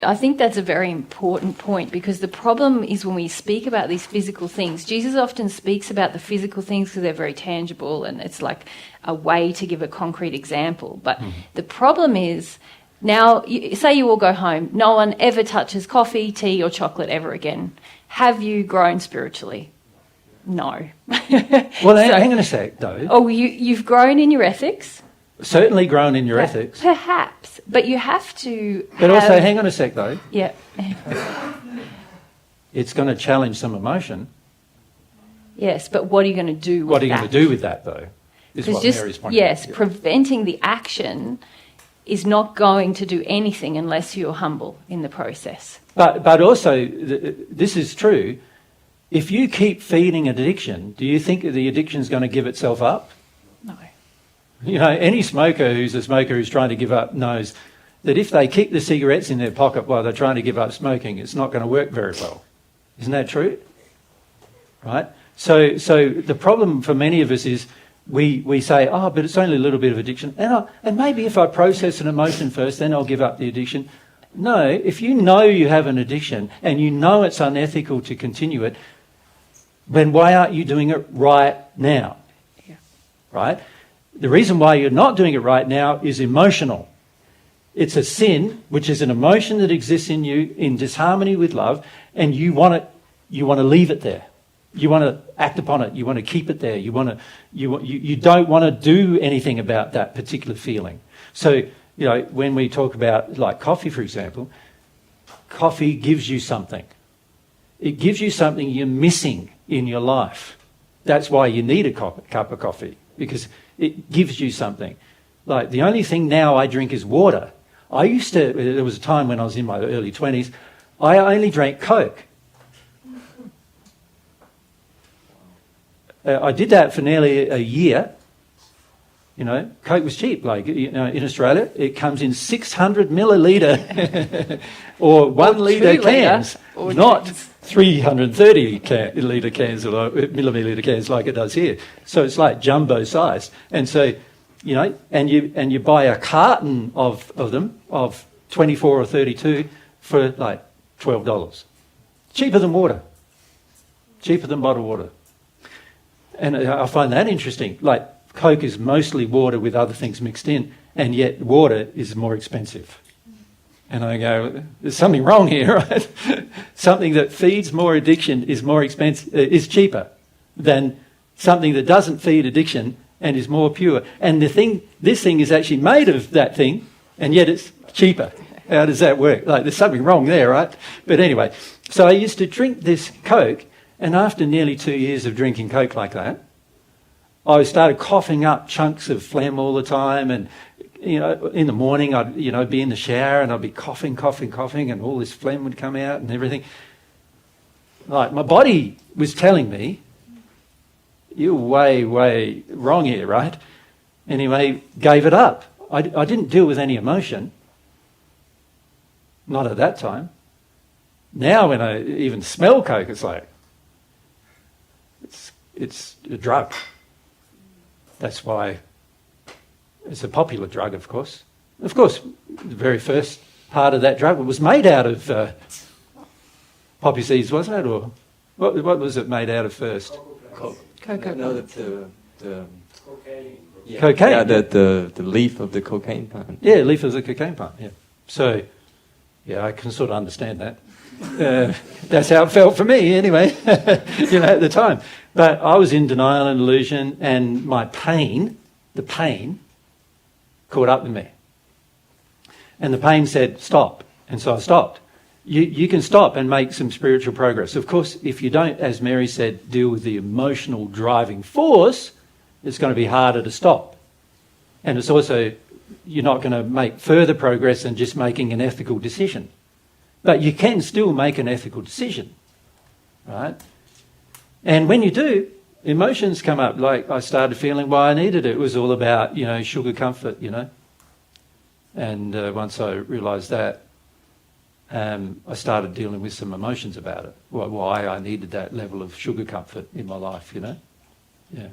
I think that's a very important point, because the problem is when we speak about these physical things, Jesus often speaks about the physical things because they're very tangible and it's like a way to give a concrete example. But the problem is, now, say you all go home, no one ever touches coffee, tea or chocolate ever again. Have you grown spiritually? No. Well, hang on a sec, though. Oh, you've grown in your ethics? Certainly grown in your ethics. Perhaps, but you have to But also, hang on a sec, though. Yeah. It's going to challenge some emotion. Yes, but what are you going to do with that? What are you going to do with that, though, is what Mary's pointing out. Yes, preventing the action is not going to do anything unless you're humble in the process. But also, this is true. If you keep feeding an addiction, do you think that the addiction's going to give itself up? No. You know, any smoker who's a smoker who's trying to give up knows that if they keep the cigarettes in their pocket while they're trying to give up smoking, it's not going to work very well. Isn't that true? Right? So the problem for many of us is we say, oh, but it's only a little bit of addiction. And maybe if I process an emotion first, then I'll give up the addiction. No, if you know you have an addiction and you know it's unethical to continue it, then why aren't you doing it right now? Yeah. Right? The reason why you're not doing it right now is emotional. It's a sin, which is an emotion that exists in you in disharmony with love, and you want to leave it there. You want to act upon it. You want to keep it there. You don't want to do anything about that particular feeling. So, you know, when we talk about like coffee, for example, coffee gives you something. It gives you something you're missing in your life. That's why you need a cup of coffee, because it gives you something. Like the only thing now I drink is water. There was a time when I was in my early 20s, I only drank Coke. I did that for nearly a year. You know, Coke was cheap. Like, you know, in Australia, it comes in 600 milliliter or 1 litre cans, not 330 litre cans or milliliter cans like it does here. So it's like jumbo sized. And so, you know, and you buy a carton of them of 24 or 32 for like $12. Cheaper than water. Cheaper than bottled water. And I find that interesting. Like, Coke is mostly water with other things mixed in, and yet water is more expensive. And I go, there's something wrong here, right? Something that feeds more addiction is more expensive, is cheaper than something that doesn't feed addiction and is more pure. And this thing is actually made of that thing, and yet it's cheaper. How does that work? Like, there's something wrong there, right? But anyway, so I used to drink this Coke, and after nearly 2 years of drinking Coke like that, I started coughing up chunks of phlegm all the time, and you know, in the morning I'd be in the shower and I'd be coughing, and all this phlegm would come out and everything. Like, my body was telling me, you're way, way wrong here, right? Anyway, gave it up. I didn't deal with any emotion. Not at that time. Now when I even smell Coke, it's like, it's a drug. That's why it's a popular drug, of course. Of course, the very first part of that drug was made out of poppy seeds, wasn't it? Or what was it made out of first? Cocoa. No, the cocaine. Yeah. Cocaine. Yeah, the leaf of the cocaine plant. Yeah, leaf of the cocaine plant. Yeah. So, yeah, I can sort of understand that. That's how it felt for me, anyway. At the time. But I was in denial and illusion, and my pain, the pain, caught up with me. And the pain said, stop. And so I stopped. You can stop and make some spiritual progress. Of course, if you don't, as Mary said, deal with the emotional driving force, it's going to be harder to stop. And it's also, you're not going to make further progress than just making an ethical decision. But you can still make an ethical decision, right? And when you do, emotions come up. Like, I started feeling why I needed it. It was all about, sugar comfort, And once I realised that, I started dealing with some emotions about it. Why I needed that level of sugar comfort in my life, Yeah.